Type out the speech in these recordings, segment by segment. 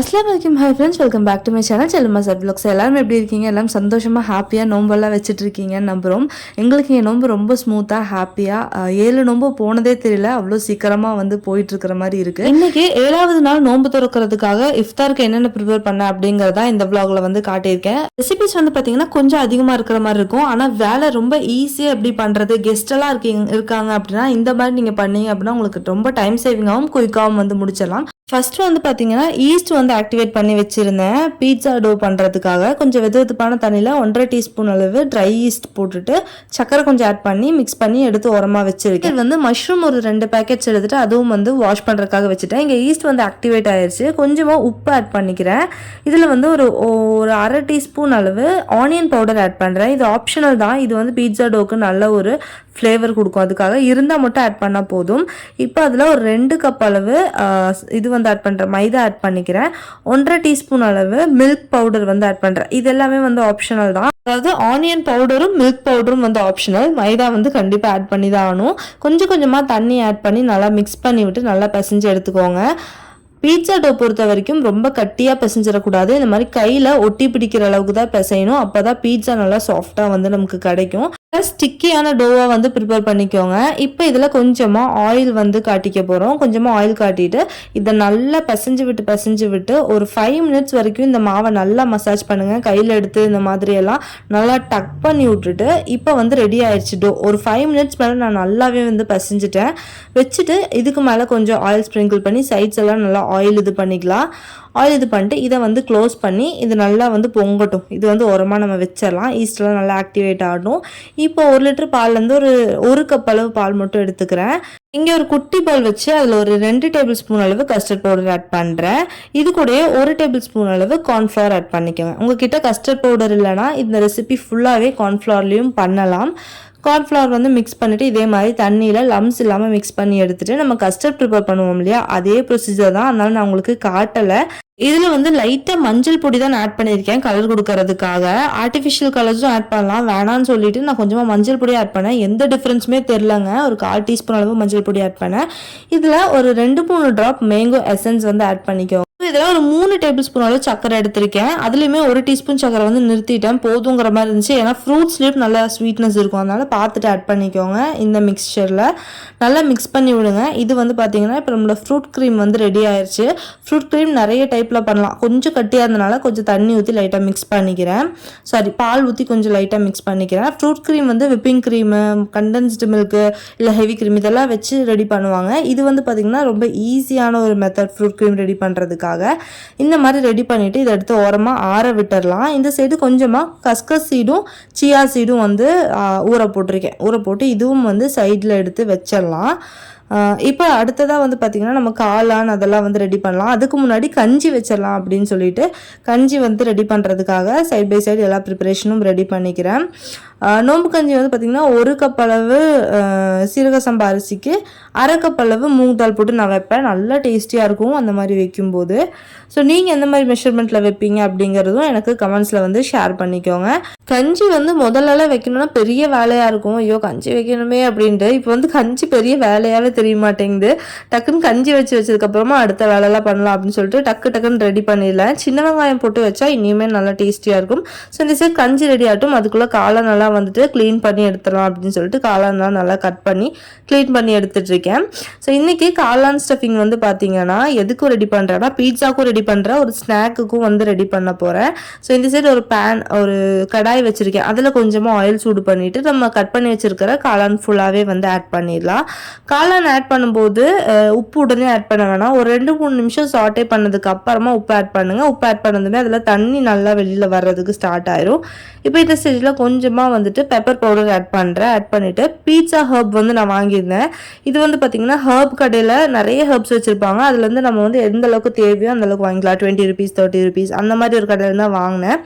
Assalaamu Alaikum, hi friends, welcome back to my channel. செல்லுமா sir vlogs. எல்லாரும் எப்படி இருக்கீங்க? எல்லாம் சந்தோஷமா ஹாப்பியா நோம்பெல்லாம் வச்சிட்டு இருக்கீங்கன்னு நம்புறோம். எங்களுக்கு இந்த நோம்பு ரொம்ப ஸ்மூத்தா ஹாப்பியா 7 நோம்பு போனதே தெரியல, அவ்வளோ சீக்கிரமா வந்து போயிட்டு இருக்கிற மாதிரி இருக்கு. இன்னைக்கு 7வது நாள் நோம்பு திறக்கிறதுக்காக இஃப்தாருக்கு என்னென்ன ப்ரிப்பேர் பண்ண அப்படிங்கறத இந்த vlogல வந்து காட்டியிருக்கேன். ரெசிபிஸ் வந்து பாத்தீங்கன்னா கொஞ்சம் அதிகமா இருக்கிற மாதிரி இருக்கும், ஆனா வேலை ரொம்ப ஈஸியா எப்படி பண்றது, கெஸ்ட் எல்லாம் இருக்காங்க அப்படின்னா இந்த மாதிரி நீங்க பண்ணீங்க அப்படின்னா உங்களுக்கு ரொம்ப டைம் சேவிங் ஆகும், குயிக்காகவும் வந்து முடிச்சிடலாம். ஃபர்ஸ்ட் வந்து பார்த்தீங்கன்னா ஈஸ்ட் வந்து ஆக்டிவேட் பண்ணி வச்சுருந்தேன் பீட்சா டோ பண்ணுறதுக்காக. கொஞ்சம் வெதுவெதுப்பான தண்ணியில் 1.5 டீஸ்பூன் அளவு ட்ரை ஈஸ்ட் போட்டுட்டு சக்கரை கொஞ்சம் ஆட் பண்ணி மிக்ஸ் பண்ணி எடுத்து உரமாக வச்சுருக்கேன். இது வந்து மஷ்ரூம் ஒரு 2 பேக்கெட்ஸ் எடுத்துகிட்டு அதுவும் வந்து வாஷ் பண்ணுறதுக்காக வச்சுட்டேன். இங்கே ஈஸ்ட் வந்து ஆக்டிவேட் ஆயிடுச்சு. கொஞ்சமாக உப்பு ஆட் பண்ணிக்கிறேன். இதில் வந்து ஒரு 1/2 டீஸ்பூன் அளவு ஆனியன் பவுடர் ஆட் பண்ணுறேன். இது ஆப்ஷனல் தான், இது வந்து பீட்சா டோக்கு நல்ல ஒரு ஃப்ளேவர் கொடுக்கும், அதுக்காக இருந்தால் மட்டும் ஆட் பண்ணால் போதும். இப்போ அதில் ஒரு 2 கப் அளவு இது வந்து ஆட் பண்ணுறேன், மைதா ஆட் பண்ணிக்கிறேன். 1.5 டீஸ்பூன் அளவு மில்க் பவுடர் வந்து ஆட் பண்ணுறேன். இது எல்லாமே வந்து ஆப்ஷனல் தான், அதாவது ஆனியன் பவுடரும் மில்க் பவுடரும் வந்து ஆப்ஷனல், மைதா வந்து கண்டிப்பாக ஆட் பண்ணி தான் ஆகணும். கொஞ்சம் கொஞ்சமாக தண்ணி ஆட் பண்ணி நல்லா மிக்ஸ் பண்ணி விட்டு நல்லா பிசைஞ்சு எடுத்துக்கோங்க. பீட்சா டோ பொறுத்த வரைக்கும் ரொம்ப கட்டியாக பிசைஞ்சிடக்கூடாது, இந்த மாதிரி கையில் ஒட்டி பிடிக்கிற அளவுக்கு தான் பிசையணும். அப்போ தான் பீட்சா நல்லா சாஃப்டாக வந்து நமக்கு கிடைக்கும். ஸ்டிக்கியான டோவாக வந்து ப்ரிப்பேர் பண்ணிக்கோங்க. இப்போ இதில் கொஞ்சமாக ஆயில் வந்து காட்டிக்க போகிறோம். கொஞ்சமாக ஆயில் காட்டிட்டு இதை நல்லா பிசைஞ்சு விட்டு ஒரு 5 மினிட்ஸ் வரைக்கும் இந்த மாவை நல்லா மசாஜ் பண்ணுங்கள். கையில் எடுத்து இந்த மாதிரியெல்லாம் நல்லா டக் பண்ணி விட்டுட்டு இப்போ வந்து ரெடி ஆயிடுச்சு டோ. ஒரு 5 மினிட்ஸ் மேலே நான் நல்லாவே வந்து பிசைஞ்சிட்டேன். வச்சுட்டு இதுக்கு மேலே கொஞ்சம் ஆயில் ஸ்ப்ரிங்கிள் பண்ணி சைட்ஸ் எல்லாம் நல்லா ஆயில் இது பண்ணிக்கலாம். ஆயில் இது பண்ணிட்டு இதை வந்து க்ளோஸ் பண்ணி இது நல்லா வந்து பொங்கட்டும். இது வந்து உரமாக நம்ம வச்சிடலாம். ஈஸ்டெல்லாம் நல்லா ஆக்டிவேட் ஆகணும். இப்போ 1 லிட்டர் பால்லேருந்து ஒரு கப் அளவு பால் மட்டும் எடுத்துக்கிறேன். இங்கே ஒரு குட்டி பால் வச்சு அதில் ஒரு 2 டேபிள் ஸ்பூன் அளவு கஸ்டர்ட் பவுடர் ஆட் பண்ணுறேன். இது கூட 1 டேபிள் ஸ்பூன் அளவு கார்ன்ஃப்ளவர் ஆட் பண்ணிக்கோங்க. உங்ககிட்ட கஸ்டர்ட் பவுடர் இல்லைனா இந்த ரெசிபி ஃபுல்லாகவே கார்ன்ஃப்ளவர்லேயும் பண்ணலாம். கார்ன்ஃப்ளவர் வந்து மிக்ஸ் பண்ணிவிட்டு இதே மாதிரி தண்ணியில் லம்ஸ் இல்லாமல் மிக்ஸ் பண்ணி எடுத்துகிட்டு நம்ம கஸ்டர்ட் ப்ரிப்பேர் பண்ணுவோம் இல்லையா, அதே ப்ரொசீஜர் தான், அதனால நான் உங்களுக்கு காட்டலை. இதில் வந்து லைட்டாக மஞ்சள் பொடி தான் ஆட் பண்ணியிருக்கேன் கலர் கொடுக்கறதுக்காக. ஆர்டிஃபிஷியல் கலர்ஸும் ஆட் பண்ணலாம், வேணான்னு சொல்லிட்டு நான் கொஞ்சமாக மஞ்சள் பொடி ஆட் பண்ணேன். எந்த டிஃப்ரென்ஸுமே தெரிலங்க. ஒரு 1/4 டீஸ்பூன் அளவு மஞ்சள் பொடி ஆட் பண்ணேன். இதில் ஒரு 2-3 ட்ராப் மேங்கோ எசன்ஸ் வந்து ஆட் பண்ணிக்கோ. இதில் ஒரு 3 டேபிள் ஸ்பூன் அளவு சக்கரை எடுத்திருக்கேன். அதுலேயுமே 1 டீஸ்பூன் சக்கரை வந்து நிறுத்திட்டேன், போதுங்கிற மாதிரி இருந்துச்சு. ஏன்னா ஃப்ரூட்ஸ்லேயும் நல்லா ஸ்வீட்னஸ் இருக்கும், அதனால பார்த்துட்டு ஆட் பண்ணிக்கோங்க. இந்த மிக்சரில் நல்லா மிக்ஸ் பண்ணி விடுங்க. இது வந்து பார்த்தீங்கன்னா இப்போ நம்மளோட ஃப்ரூட் க்ரீம் வந்து ரெடி ஆயிடுச்சு. ஃப்ரூட் க்ரீம் நிறைய டைப்பில் பண்ணலாம். கொஞ்சம் கட்டியாக இருந்தனால கொஞ்சம் தண்ணி ஊற்றி லைட்டாக மிக்ஸ் பண்ணிக்கிறேன். பால் ஊற்றி கொஞ்சம் லைட்டாக மிக்ஸ் பண்ணிக்கிறேன். ஃப்ரூட் க்ரீம் வந்து விப்பிங் க்ரீமு, கண்டென்ஸ்டு மில்க்கு இல்லை ஹெவி க்ரீம் இதெல்லாம் வச்சு ரெடி பண்ணுவாங்க. இது வந்து பார்த்திங்கன்னா ரொம்ப ஈஸியான ஒரு மெத்தட் ஃப்ரூட் க்ரீம் ரெடி பண்ணுறதுக்காக. இந்த மாதிரி ரெடி பண்ணிவிட்டு இதை எடுத்து ஓரமாக ஆற விட்டுடலாம். இந்த சைடு கொஞ்சமாக கஸ்கஸ் சீடும் சியா சீடும் வந்து ஊற போட்டிருக்கேன். ஊற போட்டு இதுவும் வந்து சைடில் எடுத்து வச்சிடலாம். இப்போ அடுத்ததாக வந்து பார்த்திங்கன்னா நம்ம காளான் அதெல்லாம் வந்து ரெடி பண்ணலாம். அதுக்கு முன்னாடி கஞ்சி வச்சிடலாம் அப்படின்னு சொல்லிட்டு கஞ்சி வந்து ரெடி பண்ணுறதுக்காக சைட் பை சைடு எல்லா ப்ரிப்பரேஷனும் ரெடி பண்ணிக்கிறேன். நோம்பு கஞ்சி வந்து பார்த்திங்கன்னா 1 கப் அளவு சீரக சம்பா அரிசிக்கு 1/2 கப் அளவு மூங் தால் போட்டு நான் வைப்பேன். நல்லா டேஸ்டியாக இருக்கும் அந்த மாதிரி வைக்கும்போது. ஸோ நீங்கள் எந்த மாதிரி மெஷர்மெண்ட்டில் வைப்பீங்க அப்படிங்கிறதும் எனக்கு கமெண்ட்ஸில் வந்து ஷேர் பண்ணிக்கோங்க. கஞ்சி வந்து முதல்லலாம் வைக்கணும்னா பெரிய வேலையாக இருக்கும், ஐயோ கஞ்சி வைக்கணுமே அப்படின்ட்டு. இப்போ வந்து கஞ்சி பெரிய வேலையால் தெரிய மாட்டேங்குது. டக்குன்னு கஞ்சி வச்சதுக்கப்புறமா அடுத்த வேலையெல்லாம் பண்ணலாம் அப்படின்னு சொல்லிட்டு டக்குன்னு ரெடி பண்ணிடலாம். சின்ன வெங்காயம் போட்டு வச்சா இனிமேல் நல்லா டேஸ்டியாக இருக்கும். ஸோ இந்த சைட் கஞ்சி ரெடி ஆகட்டும், அதுக்குள்ளே காளான் நல்லா வந்துட்டு க்ளீன் பண்ணி எடுத்துடலாம் அப்படின்னு சொல்லிட்டு காளான்லாம் நல்லா கட் பண்ணி க்ளீன் பண்ணி எடுத்துட்ருக்கேன். ஸோ இன்றைக்கி காளான் ஸ்டஃபிங் வந்து பார்த்தீங்கன்னா எதுக்கும் ரெடி பண்ணுறேன்னா பீட்சாக்கும் ரெடி பண்ணுறேன், ஒரு ஸ்நாக்குக்கும் வந்து ரெடி பண்ண போகிறேன். ஸோ இந்த சைடு ஒரு கடாய் வச்சுருக்கேன். அதில் கொஞ்சமாக ஆயில் சூடு பண்ணிவிட்டு நம்ம கட் பண்ணி வச்சுருக்கிற காளான் ஃபுல்லாகவே வந்து ஆட் பண்ணிடலாம். காளான் ஆட் பண்ணும்போது உப்பு உடனே ஆட் பண்ண வேணாம், ஒரு 2-3 நிமிஷம் சாட்டே பண்ணதுக்கு அப்புறமா உப்பு ஆட் பண்ணுங்கள். உப்பு ஆட் பண்ணதுமே அதில் தண்ணி நல்லா வெளியில் வர்றதுக்கு ஸ்டார்ட் ஆயிரும். இப்போ இந்த ஸ்டேஜில் கொஞ்சமாக வந்துட்டு பெப்பர் பவுடர் ஆட் பண்ணுறேன். ஆட் பண்ணிவிட்டு பீட்சா ஹர்ப் வந்து நான் வாங்கியிருந்தேன். இது வந்து பார்த்திங்கன்னா ஹர்ப் கடையில் நிறைய ஹர்ப்ஸ் வச்சுருப்பாங்க. அதுலேருந்து நம்ம வந்து எந்த அளவுக்கு தேவையோ அந்தளவுக்கு வாங்கிக்கலாம். 20 rupees 30 rupees அந்த மாதிரி ஒரு கடையில் தான் வாங்கினேன்.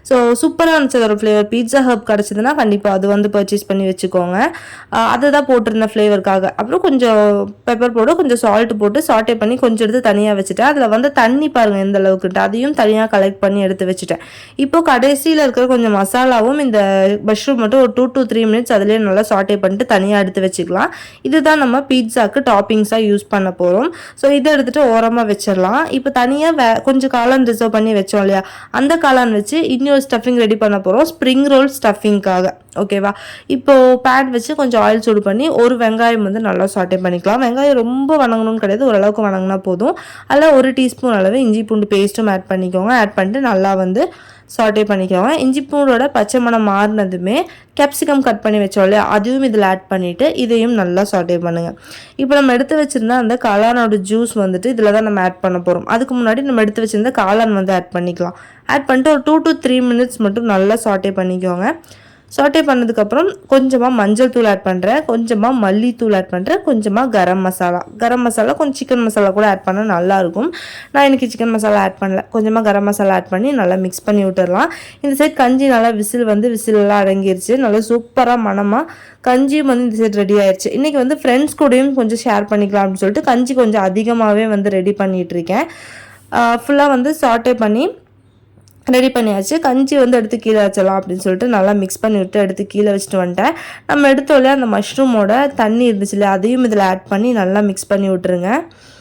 ஸோ சூப்பராக இருந்துச்சு அதோட ஒரு ஃப்ளேவர் பீட்சா ஹர்ப் கிடச்சிதுன்னா கண்டிப்பாக அது வந்து பர்ச்சேஸ் பண்ணி வச்சுக்கோங்க. அதை தான் போட்டிருந்தேன் ஃப்ளேவருக்காக. அப்புறம் கொஞ்சம் பெப்பர் போட்டு கொஞ்சம் சால்ட் போட்டு சாட்டே பண்ணி கொஞ்சம் எடுத்து தனியாக வச்சுட்டேன். அதில் வந்து தண்ணி பாருங்கள் எந்த அளவுக்குன்ட்டு, அதையும் தனியாக கலெக்ட் பண்ணி எடுத்து வச்சுட்டேன். இப்போ கடைசியில் இருக்கிற கொஞ்சம் மசாலாவும் இந்த மஷ்ரூம் மட்டும் ஒரு 2 to 3 மினிட்ஸ் அதிலே நல்லா சாட்டே பண்ணிட்டு தனியாக எடுத்து வச்சுக்கலாம். இதுதான் நம்ம பீட்சாக்கு டாப்பிங்ஸாக யூஸ் பண்ண போகிறோம். ஸோ இதை எடுத்துகிட்டு ஓரமாக வச்சிடலாம். இப்போ தனியாக கொஞ்சம் காளான் ரிசர்வ் பண்ணி வச்சோம் இல்லையா, அந்த காளான் வச்சு இன்னொரு ஸ்டஃபிங் ரெடி பண்ண போகிறோம் ஸ்ப்ரிங் ரோல் ஸ்டஃபிங்காக. ஓகேவா? இப்போது பேன் வச்சு கொஞ்சம் ஆயில் சூடு பண்ணி ஒரு வெங்காயம் வந்து நல்லா சாட்டே பண்ணிக்கலாம். வெங்காயம் ரொம்ப வணங்கணும்னு கிடையாது, ஓரளவுக்கு வணங்கினா போதும். அதில் 1 டீஸ்பூன் அளவு இஞ்சி பூண்டு பேஸ்ட்டும் ஆட் பண்ணிக்கோங்க. ஆட் பண்ணிட்டு நல்லா வந்து சாட்டே பண்ணிக்கோங்க. இஞ்சி பூண்டோட பச்சை மணம் மாறினதுமே கேப்சிகம் கட் பண்ணி வச்சோம் இல்லையா, அதுவும் இதில் ஆட் பண்ணிவிட்டு இதையும் நல்லா சாட்டே பண்ணுங்கள். இப்போ நம்ம எடுத்து வச்சுருந்தா அந்த காளானோட ஜூஸ் வந்துட்டு இதில் தான் நம்ம ஆட் பண்ண போகிறோம். அதுக்கு முன்னாடி நம்ம எடுத்து வச்சுருந்த காளான் வந்து ஆட் பண்ணிக்கலாம். ஆட் பண்ணிட்டு ஒரு 2 to 3 மினிட்ஸ் மட்டும் நல்லா சாட்டே பண்ணிக்கோங்க. சாட்டே பண்ணதுக்கப்புறம் கொஞ்சமாக மஞ்சள் தூள் ஆட் பண்ணுறேன், கொஞ்சமாக மல்லித்தூள் ஆட் பண்ணுறேன், கொஞ்சமாக கரம் மசாலா கொஞ்சம் சிக்கன் மசாலா கூட ஆட் பண்ணால் நல்லாயிருக்கும். நான் இன்றைக்கி சிக்கன் மசாலா ஆட் பண்ணல, கொஞ்சமாக கரம் மசாலா ஆட் பண்ணி நல்லா மிக்ஸ் பண்ணி விட்டுடலாம். இந்த சைட் கஞ்சி நல்லா விசிலெல்லாம் அடங்கிருச்சு. நல்லா சூப்பராக மனமாக கஞ்சியும் வந்து இந்த சைட் ரெடி ஆயிடுச்சு. இன்றைக்கி வந்து ஃப்ரெண்ட்ஸ் கூடயும் கொஞ்சம் ஷேர் பண்ணிக்கலாம் அப்படின்னு சொல்லிட்டு கஞ்சி கொஞ்சம் அதிகமாகவே வந்து ரெடி பண்ணிகிட்ருக்கேன். ஃபுல்லாக வந்து சாட்டே பண்ணி ரெடி பண்ணியாச்சு. கஞ்சி வந்து எடுத்து கீழே வச்சிடலாம் அப்படின்னு சொல்லிட்டு நல்லா மிக்ஸ் பண்ணி விட்டு எடுத்து கீழே வச்சுட்டு வந்துட்டேன். நம்ம எடுத்தோடனே அந்த மஷ்ரூமோட தண்ணி இருந்துச்சு இல்லையா, அதையும் இதில் ஆட் பண்ணி நல்லா மிக்ஸ் பண்ணி விட்டுருங்க.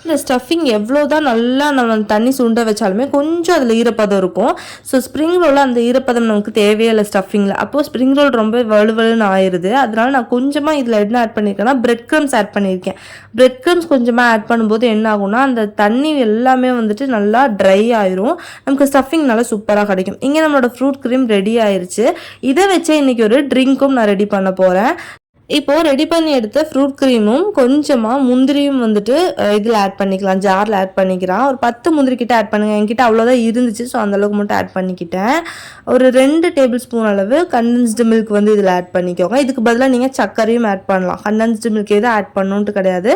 இந்த ஸ்டஃபிங் எவ்வளோ தான் நல்லா நம்ம தண்ணி சுண்ட வச்சாலுமே கொஞ்சம் அதில் ஈரப்பதம் இருக்கும். ஸோ ஸ்ப்ரிங் ரோலில் அந்த ஈரப்பதம் நமக்கு தேவையே இல்லை ஸ்டஃபிங்கில். அப்போது ஸ்ப்ரிங் ரோல் ரொம்ப வலுவலுன்னு ஆயிடுது. அதனால நான் கொஞ்சமாக இதில் என்ன ஆட் பண்ணியிருக்கேன்னா பிரெட் க்ரம்ஸ் ஆட் பண்ணியிருக்கேன். பிரெட் க்ரம்ஸ் கொஞ்சமாக ஆட் பண்ணும்போது என்ன ஆகும்னா அந்த தண்ணி எல்லாமே வந்துட்டு நல்லா ட்ரை ஆயிரும், நமக்கு ஸ்டஃபிங் நல்லா சூப்பராக கிடைக்கும். இங்கே நம்மளோட ஃப்ரூட் க்ரீம் ரெடி ஆயிடுச்சு. இதை வச்சே இன்றைக்கி ஒரு ட்ரிங்க்கும் நான் ரெடி பண்ண போகிறேன். இப்போது ரெடி பண்ணி எடுத்த ஃப்ரூட் க்ரீமும் கொஞ்சமாக முந்திரியும் வந்துட்டு இதில் ஆட் பண்ணிக்கலாம், ஜாரில் ஆட் பண்ணிக்கலாம். ஒரு 10 முந்திரி கிட்ட ஆட் பண்ணுங்கள். என்கிட்ட அவ்வளோதான் இருந்துச்சு, ஸோ அந்தளவுக்கு மட்டும் ஆட் பண்ணிக்கிட்டேன். ஒரு 2 டேபிள் ஸ்பூன் அளவு கண்டென்ஸ்டு மில்க் வந்து இதில் ஆட் பண்ணிக்கோங்க. இதுக்கு பதிலாக நீங்கள் சர்க்கரையும் ஆட் பண்ணலாம். கண்டென்ஸ்டு மில்க் எதுவும் ஆட் பண்ணணுன்ட்டு கிடையாது,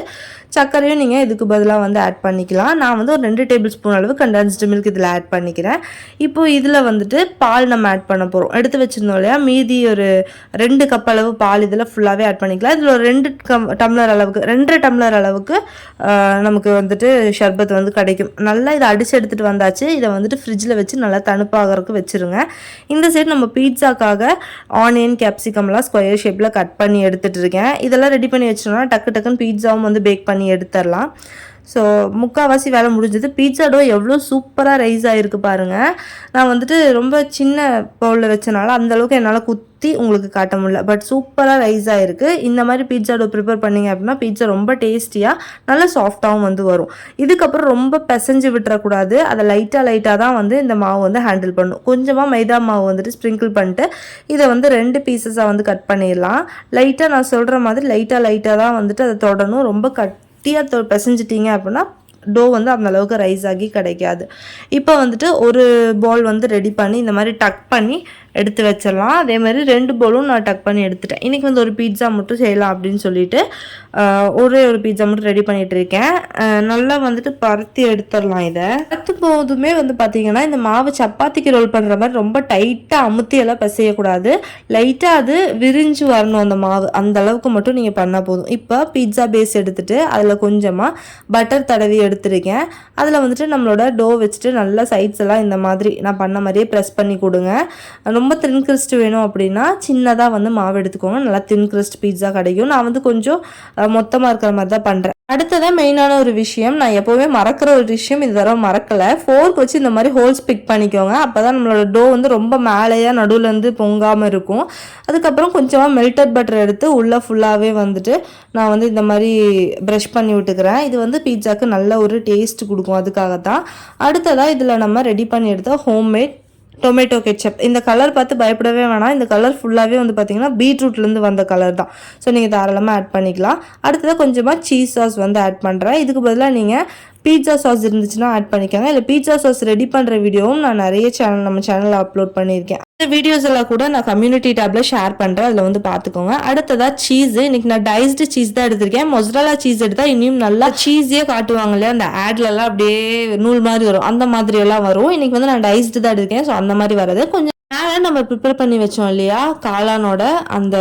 சர்க்கரையும் நீங்கள் இதுக்கு பதிலாக வந்து ஆட் பண்ணிக்கலாம். நான் வந்து ஒரு 2 டேபிள் ஸ்பூன் அளவு கண்டென்ஸ்டு மில்க் இதில் ஆட் பண்ணிக்கிறேன். இப்போது இதில் வந்துட்டு பால் நம்ம ஆட் பண்ண போகிறோம். எடுத்து வச்சுருந்தோம் இல்லையா, மீதி ஒரு 2 கப் அளவு பால் இதில் ஃபுல்லாகவே ஆட் பண்ணிக்கலாம். இதில் ஒரு 2 டம்ளர் அளவுக்கு 2.5 டம்ளர் அளவுக்கு நமக்கு வந்துட்டு ஷர்பத் வந்து கிடைக்கும். நல்லா இதை அடித்து எடுத்துகிட்டு வந்தாச்சு. இதை வந்துட்டு ஃப்ரிட்ஜில் வச்சு நல்லா தணுப்பாகிறதுக்கு வச்சுருங்க. இந்த சைடு நம்ம பீட்சாக்காக ஆனியன் கேப்சிகம்லாம் ஸ்கொயர் ஷேப்பில் கட் பண்ணி எடுத்துகிட்டு இருக்கேன். இதெல்லாம் ரெடி பண்ணி வச்சோம்னா டக்குன்னு பீட்சாவும் வந்து பேக் பண்ணி எடுத்துடலாம். ஸோ முக்கால்வாசி வேலை முடிஞ்சது. பீட்சா டோ எவ்வளோ சூப்பராக ரைஸ் ஆகிருக்கு பாருங்கள். நான் வந்துட்டு ரொம்ப சின்ன பவுலில் வச்சனால அந்தளவுக்கு என்னால் குத்தி உங்களுக்கு காட்ட முடியல, பட் சூப்பராக ரைஸ் ஆகிருக்கு. இந்த மாதிரி பீட்சா டோ ப்ரிப்பேர் பண்ணிங்க அப்படின்னா பீட்சா ரொம்ப டேஸ்டியாக நல்லா சாஃப்டாகவும் வந்து வரும். இதுக்கப்புறம் ரொம்ப பிசைஞ்சு விட்டுறக்கூடாது, அதை லைட்டாக தான் வந்து இந்த மாவு வந்து ஹேண்டில் பண்ணும். கொஞ்சமாக மைதா மாவு வந்துட்டு ஸ்ப்ரிங்கிள் பண்ணிட்டு இதை வந்து 2 பீசஸாக வந்து கட் பண்ணிடலாம். லைட்டாக நான் சொல்கிற மாதிரி லைட்டாக தான் வந்துட்டு அதை தொடணும். ரொம்ப பிசைஞ்சிட்டிங்க அப்படின்னா டோ வந்து அந்த அளவுக்கு ரைஸ் ஆகி கிடைக்காது. இப்போ வந்துட்டு ஒரு பால் வந்து ரெடி பண்ணி இந்த மாதிரி டக் பண்ணி எடுத்து வச்சிடலாம். அதே மாதிரி 2 பவுலும் நான் டக் பண்ணி எடுத்துட்டேன். இன்றைக்கி வந்து ஒரு பீட்சா மட்டும் செய்யலாம் அப்படின்னு சொல்லிட்டு ஒரே ஒரு பீட்சா மட்டும் ரெடி பண்ணிகிட்டு இருக்கேன். நல்லா வந்துட்டு பருத்தி எடுத்துடலாம். இதை பருத்தும் போதுமே வந்து பார்த்திங்கன்னா இந்த மாவு சப்பாத்திக்கு ரோல் பண்ணுற மாதிரி ரொம்ப டைட்டாக அமுத்தியெல்லாம் பிசையக்கூடாது. லைட்டாக அது விரிஞ்சு வரணும் அந்த மாவு, அந்த அளவுக்கு மட்டும் நீங்கள் பண்ணால் போதும். இப்போ பீட்சா பேஸ் எடுத்துகிட்டு அதில் கொஞ்சமாக பட்டர் தடவி எடுத்துருக்கேன். அதில் வந்துட்டு நம்மளோட டோ வச்சுட்டு நல்லா சைட்ஸ் எல்லாம் இந்த மாதிரி நான் பண்ண மாதிரியே ப்ரெஸ் பண்ணி கொடுங்க. ரொம்ப தின் கிறிஸ்ட் வேணும் அப்படின்னா சின்னதாக வந்து மாவு எடுத்துக்கோங்க, நல்லா தின் கிறிஸ்ட் பீட்சா கிடைக்கும். நான் வந்து கொஞ்சம் மொத்தமாக இருக்கிற மாதிரி தான் பண்ணுறேன். அடுத்ததான் மெயினான ஒரு விஷயம், நான் எப்போவுமே மறக்கிற ஒரு விஷயம், இது தடவை மறக்கலை. ஃபோர்க் வச்சு இந்த மாதிரி ஹோல்ஸ் பிக் பண்ணிக்கோங்க. அப்போ தான் நம்மளோட டோ வந்து ரொம்ப மேலேயாக நடுவுலேருந்து பொங்காமல் இருக்கும். அதுக்கப்புறம் கொஞ்சமாக மெல்டட் பட்டர் எடுத்து உள்ளே ஃபுல்லாகவே வந்துட்டு நான் வந்து இந்த மாதிரி ப்ரஷ் பண்ணி விட்டுக்கிறேன். இது வந்து பீட்சாக்கு நல்ல ஒரு டேஸ்ட் கொடுக்கும், அதுக்காகத்தான். அடுத்ததாக இதில் நம்ம ரெடி பண்ணி எடுத்த ஹோம்மேட் டொமேட்டோ கெச்சப். இந்த கலர் பார்த்து பயப்படவே வேணாம். இந்த கலர் ஃபுல்லாகவே வந்து பார்த்திங்கன்னா பீட்ரூட்லேருந்து வந்த கலர் தான். ஸோ நீங்கள் தாராளமாக ஆட் பண்ணிக்கலாம். அடுத்ததாக கொஞ்சமாக சீஸ் சாஸ் வந்து ஆட் பண்ணுறேன். இதுக்கு பதிலாக நீங்கள் பீட்சா சாஸ் இருந்துச்சுன்னா ஆட் பண்ணிக்கோங்க. இல்லை பீட்சா சாஸ் ரெடி பண்ணுற வீடியோவும் நான் நிறைய நம்ம சேனலில் அப்லோட் பண்ணியிருக்கேன். இந்த வீடியோஸ் எல்லாம் கூட நான் கம்யூனிட்டி டேப்ல ஷேர் பண்ணுறேன், அதில் வந்து பார்த்துக்கோங்க. அடுத்ததாக சீஸ். இன்னைக்கு நான் டைஸ்டு சீஸ் தான் எடுத்திருக்கேன். மொசரல்லா சீஸ் எடுத்தால் இன்னும் நல்லா சீஸே காட்டுவாங்க இல்லையா, அந்த ஆட்லலாம் அப்படியே நூல் மாதிரி வரும், அந்த மாதிரி எல்லாம் வரும். இன்னைக்கு வந்து நான் டைஸ்டு தான் எடுத்திருக்கேன். ஸோ அந்த மாதிரி வரது கொஞ்சம் மேலே நம்ம ப்ரிப்பேர் பண்ணி வச்சோம் இல்லையா காளானோட அந்த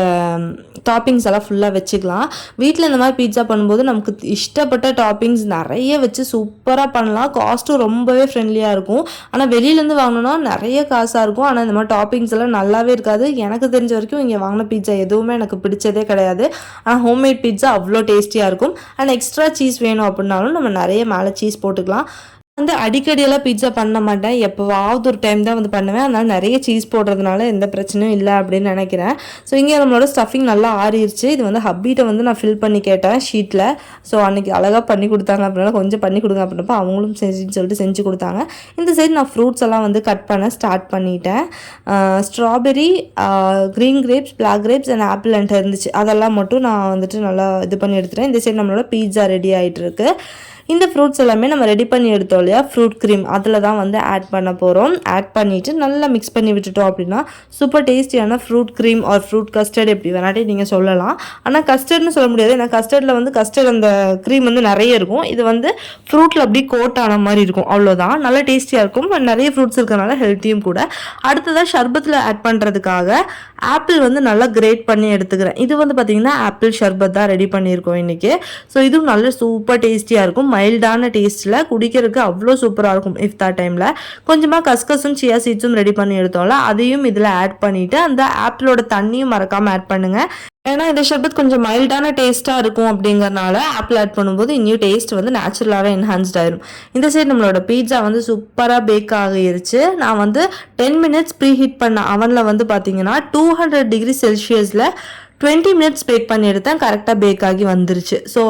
டாப்பிங்ஸ் எல்லாம் ஃபுல்லாக வச்சுக்கலாம். வீட்டில் இந்த மாதிரி பீட்சா பண்ணும்போது நமக்கு இஷ்டப்பட்ட டாப்பிங்ஸ் நிறைய வச்சு சூப்பராக பண்ணலாம். காஸ்ட்டும் ரொம்பவே ஃப்ரெண்ட்லியாக இருக்கும். ஆனால் வெளியிலேருந்து வாங்கினோன்னா நிறைய காசாக இருக்கும். ஆனால் இந்த மாதிரி டாப்பிங்ஸ் எல்லாம் நல்லாவே இருக்காது. எனக்கு தெரிஞ்ச வரைக்கும் இங்கே வாங்கின பீட்சா எதுவுமே எனக்கு பிடிச்சதே கிடையாது. ஆனால் ஹோம்மேட் பீட்சா அவ்வளோ டேஸ்டியாக இருக்கும். அண்ட் எக்ஸ்ட்ரா சீஸ் வேணும் அப்படின்னாலும் நம்ம நிறைய மேலே சீஸ் போட்டுக்கலாம். அடிக்கடியெல்லாம் பீட்சா பண்ண மாட்டேன். எப்போவாவது ஒரு டைம் தான் பண்ணுவேன். அதனால் நிறைய சீஸ் போடுறதுனால எந்த பிரச்சனையும் இல்லை அப்படின்னு நினைக்கிறேன். ஸோ இங்கே நம்மளோட ஸ்டஃபிங் நல்லா ஆறிடுச்சு. இது ஹப்பிட்ட நான் ஃபில் பண்ணி கேட்டேன் ஷீட்டில். ஸோ அன்றைக்கி அழகாக பண்ணி கொடுத்தாங்க. அப்படின்னால கொஞ்சம் பண்ணி கொடுங்க அப்படின்னப்போ அவங்களும் செஞ்சுன்னு சொல்லிட்டு செஞ்சு கொடுத்தாங்க. இந்த சைடு நான் ஃப்ரூட்ஸ் எல்லாம் கட் பண்ண ஸ்டார்ட் பண்ணிட்டேன். Strawberry, green grapes, black grapes and apple என்கிட்ட இருந்துச்சு. அதெல்லாம் மட்டும் நான் நல்லா இது பண்ணி எடுத்துட்டேன். இந்த சைடு நம்மளோட பீட்சா ரெடி ஆகிட்டு இருக்கு. இந்த ஃப்ரூட்ஸ் எல்லாமே நம்ம ரெடி பண்ணி எடுத்தோம் இல்லையா, ஃப்ரூட் க்ரீம் அதில் தான் ஆட் பண்ண போகிறோம். ஆட் பண்ணிவிட்டு நல்லா மிக்ஸ் பண்ணி விட்டுட்டோம் அப்படின்னா சூப்பர் டேஸ்டியான fruit cream or fruit custard எப்படி வேணாட்டி நீங்கள் சொல்லலாம். ஆனால் கஸ்டர்ட்னு சொல்ல முடியாது. ஏன்னா கஸ்டர்டில் கஸ்டர்ட் அந்த க்ரீம் நிறைய இருக்கும். இது ஃப்ரூட்டில் அப்படி கோட் ஆன மாதிரி இருக்கும். அவ்வளோதான். நல்லா டேஸ்டியாக இருக்கும். நிறைய ஃப்ரூட்ஸ் இருக்கிறனால ஹெல்த்தியும் கூட. அடுத்ததாக ஷர்பத்தில் ஆட் பண்ணுறதுக்காக ஆப்பிள் நல்லா கிரேட் பண்ணி எடுத்துக்கிறேன். இது பார்த்திங்கன்னா ஆப்பிள் ஷர்பத் தான் ரெடி பண்ணியிருக்கோம் இன்றைக்கி. ஸோ இதுவும் நல்ல சூப்பர் டேஸ்டியாக இருக்கும். மைல்டான டேஸ்ட்டில் குடிக்கிறதுக்கு அவ்வளோ சூப்பராக இருக்கும். இஃப்தார் டைமில் கொஞ்சமாக கஸ்கஸும் சியா சீட்ஸும் ரெடி பண்ணி எடுத்தோம்ல, அதையும் இதில் ஆட் பண்ணிவிட்டு அந்த ஆப்பிளோட தண்ணியும் மறக்காமல் ஆட் பண்ணுங்கள். ஏன்னா இந்த ஷர்பத் கொஞ்சம் மைல்டான டேஸ்ட்டாக இருக்கும். அப்படிங்கிறனால ஆப்பிள் ஆட் பண்ணும்போது இன்னும் டேஸ்ட் நேச்சுரலாகவே என்ஹான்ஸ்ட் ஆயிரும். இந்த சைடு நம்மளோட பீட்சா சூப்பராக பேக் ஆகிருச்சு. நான் 10 மினிட்ஸ் ப்ரீ ஹீட் பண்ண அவனில் பார்த்தீங்கன்னா 200 டிகிரி செல்சியஸில் 20 மினிட்ஸ் பேக் பண்ணி எடுத்தேன். கரெக்டாக பேக் ஆகி வந்துருச்சு. ஸோ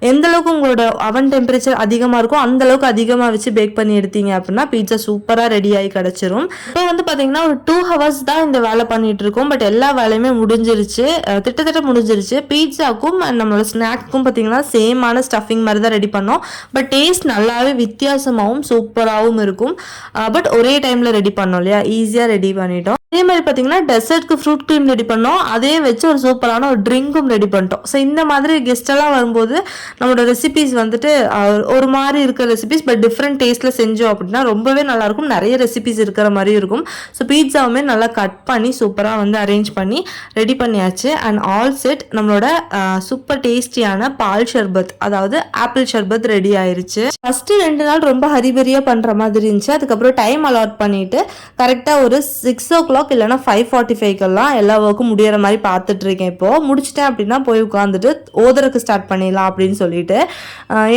எந்தளவுக்கு உங்களோட அவன் டெம்பரேச்சர் அதிகமாக இருக்கும் அந்தளவுக்கு அதிகமாக வச்சு பேக் பண்ணி எடுத்தீங்க அப்படின்னா பீட்சா சூப்பராக ரெடி ஆகி கிடச்சிரும். இப்போ பார்த்தீங்கன்னா ஒரு 2 ஹவர்ஸ் தான் இந்த வேலை பண்ணிட்டு இருக்கோம். பட் எல்லா வேலையுமே முடிஞ்சிருச்சு, திட்டத்தட்ட முடிஞ்சிருச்சு. பீட்சாக்கும் நம்மளோட ஸ்நாக்ஸ்க்கும் பார்த்தீங்கன்னா சேமான ஸ்டஃபிங் மாதிரி தான் ரெடி பண்ணோம். பட் டேஸ்ட் நல்லாவே வித்தியாசமாகவும் சூப்பராகவும் இருக்கும். பட் ஒரே டைமில் ரெடி பண்ணோம் இல்லையா, ஈஸியாக ரெடி பண்ணிட்டோம். அதே மாதிரி பார்த்தீங்கன்னா டெசர்ட்க்கு ஃப்ரூட் க்ரீம் ரெடி பண்ணோம். அதே வச்சு ஒரு சூப்பரான ஒரு ட்ரிங்க்கும் ரெடி பண்ணிட்டோம். ஸோ இந்த மாதிரி கெஸ்டெல்லாம் வரும்போது நம்மளோட ரெசிபீஸ் ஒரு மாதிரி இருக்கிற ரெசிபீஸ் பட் டிஃப்ரெண்ட் டேஸ்ட்டில் செஞ்சோம் அப்படின்னா ரொம்பவே நல்லாயிருக்கும். நிறைய ரெசிபீஸ் இருக்கிற மாதிரி இருக்கும். ஸோ பீட்சாவுமே நல்லா கட் பண்ணி சூப்பராக அரேஞ்ச் பண்ணி ரெடி பண்ணியாச்சு. அண்ட் ஆல் செட் நம்மளோட சூப்பர் டேஸ்டியான பால் ஷர்பத், அதாவது ஆப்பிள் ஷர்பத் ரெடி ஆயிருச்சு. ஃபஸ்ட்டு 2 நாள் ரொம்ப ஹரிபரியாக பண்ணுற மாதிரி இருந்துச்சு. அதுக்கப்புறம் டைம் அலாட் பண்ணிவிட்டு கரெக்டாக ஒரு 6 o'clock இல்லைனா 5:45 எல்லா ஒர்க்கும் முடிகிற மாதிரி பார்த்துட்டு இருக்கேன். இப்போது முடிச்சிட்டேன் அப்படின்னா போய் உட்காந்துட்டு ஓதறக்கு ஸ்டார்ட் பண்ணிடலாம் அப்படின்னு சொல்லிட்டு.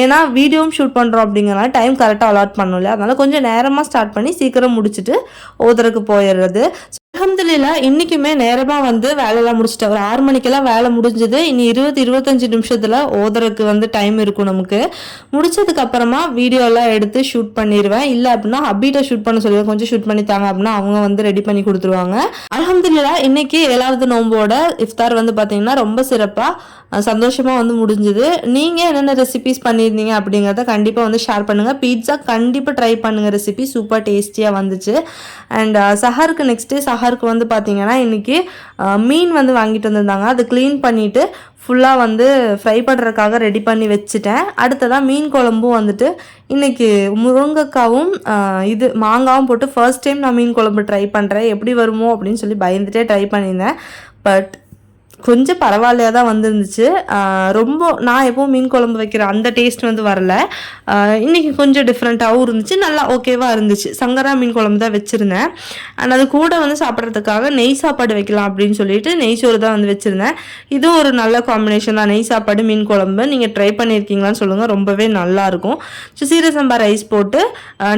ஏன்னா வீடியோவும் ஷூட் பண்ணுறோம் அப்படிங்கிறனால டைம் கரெக்டாக அலாட் பண்ணல. அதனால கொஞ்சம் நேரமாக ஸ்டார்ட் பண்ணி சீக்கிரம் முடிச்சுட்டு ஓதறக்கு போயிடுறது. அல்ஹம்துலில்லாஹ் இன்னைக்குமே நேரமாக வேலையெல்லாம் முடிச்சிட்டேன். ஒரு 6 மணிக்கெல்லாம் வேலை முடிஞ்சது. இனி 20-25 நிமிஷத்தில் ஓதறக்கு டைம் இருக்கும் நமக்கு. முடிச்சதுக்கு அப்புறமா வீடியோலாம் எடுத்து ஷூட் பண்ணிடுவேன். இல்லை அப்படின்னா ஹப்பிட்ட ஷூட் பண்ண சொல்லுவேன், கொஞ்சம் ஷூட் பண்ணித்தாங்க அப்படின்னா அவங்க ரெடி பண்ணி கொடுத்துருவாங்க. அல்ஹம்துலில்லாஹ் இன்னைக்கு 7வது நோம்போட இஃப்தார் பார்த்தீங்கன்னா ரொம்ப சிறப்பாக சந்தோஷமாக முடிஞ்சுது. நீங்கள் என்னென்ன ரெசிபிஸ் பண்ணியிருந்தீங்க அப்படிங்கிறத கண்டிப்பாக ஷேர் பண்ணுங்கள். பீட்சா கண்டிப்பாக ட்ரை பண்ணுங்கள். ரெசிபி சூப்பர் டேஸ்டியாக வந்துச்சு. அண்ட் சஹருக்கு நெக்ஸ்ட் டே சஹருக்கு பார்த்தீங்கன்னா இன்றைக்கி மீன் வாங்கிட்டு வந்திருந்தாங்க. அதை க்ளீன் பண்ணிவிட்டு ஃபுல்லாக ஃப்ரை பண்ணுறதுக்காக ரெடி பண்ணி வச்சுட்டேன். அடுத்ததான் மீன் குழம்பும் இன்றைக்கி முருங்கைக்காவும் மாங்காவும் போட்டு ஃபர்ஸ்ட் டைம் நான் மீன் குழம்பு ட்ரை பண்ணுறேன். எப்படி வருமோ அப்படின்னு சொல்லி பயந்துட்டே ட்ரை பண்ணியிருந்தேன். பட் கொஞ்சம் பரவாயில்லையாக தான் வந்துருந்துச்சு. ரொம்ப நான் எப்போவும் மீன் குழம்பு வைக்கிற அந்த டேஸ்ட் வரல. இன்றைக்கி கொஞ்சம் டிஃப்ரெண்ட்டாகவும் இருந்துச்சு, நல்லா ஓகேவாக இருந்துச்சு. சங்கரா மீன் குழம்பு தான் வச்சுருந்தேன். அண்ட் அது கூட சாப்பிட்றதுக்காக நெய் சாப்பாடு வைக்கலாம் அப்படின்னு சொல்லிட்டு நெய் சோறு தான் வச்சுருந்தேன். இதுவும் ஒரு நல்ல காம்பினேஷன் தான், நெய் சாப்பாடு மீன் குழம்பு. நீங்கள் ட்ரை பண்ணியிருக்கீங்களான்னு சொல்லுங்கள், ரொம்பவே நல்லாயிருக்கும். ஸோ சீரக சம்பா ரைஸ் போட்டு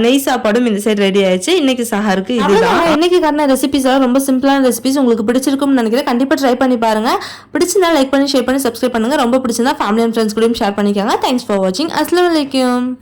நெய் சாப்பாடும் இந்த சைடு ரெடி ஆயிடுச்சு. இன்றைக்கி சஹருக்கு இதுதான். இன்றைக்கி காரண ரெசிபிஸ் எல்லாம் ரொம்ப சிம்பிளான ரெசிபிஸ். உங்களுக்கு பிடிச்சிருக்கும்னு நினைக்கிறேன். கண்டிப்பாக ட்ரை பண்ணி பாருங்கள். பிடிச்சிருந்தா லைக் பண்ணி ஷேர் பண்ணி சப்ஸ்கிரைப் பண்ணுங்க. ரொம்ப பிடிச்சிருந்தா ஃபேமிலி அண்ட் ஃப்ரெண்ட்ஸ் கூடயும் ஷேர் பண்ணிக்கோங்க. தேங்க்ஸ் ஃபார் வாட்சிங். அஸ்ஸலாமு அலைக்கும்.